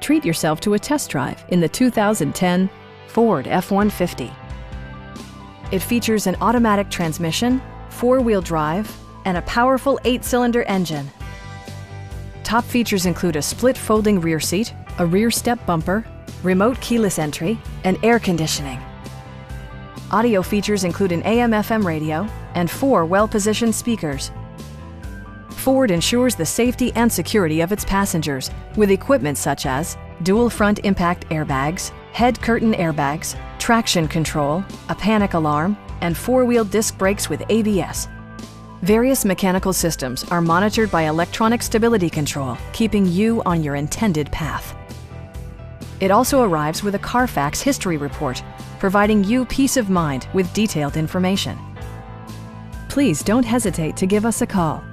Treat yourself to a test drive in the 2010 Ford F-150. It features an automatic transmission, four-wheel drive, and a powerful 8-cylinder engine. Top features include a split folding rear seat, a rear step bumper, remote keyless entry, and air conditioning. Audio features include an AM/FM radio and 4 well-positioned speakers. Ford ensures the safety and security of its passengers with equipment such as dual front impact airbags, head curtain airbags, traction control, a panic alarm, and 4-wheel disc brakes with ABS. Various mechanical systems are monitored by electronic stability control, keeping you on your intended path. It also arrives with a Carfax history report, providing you peace of mind with detailed information. Please don't hesitate to give us a call.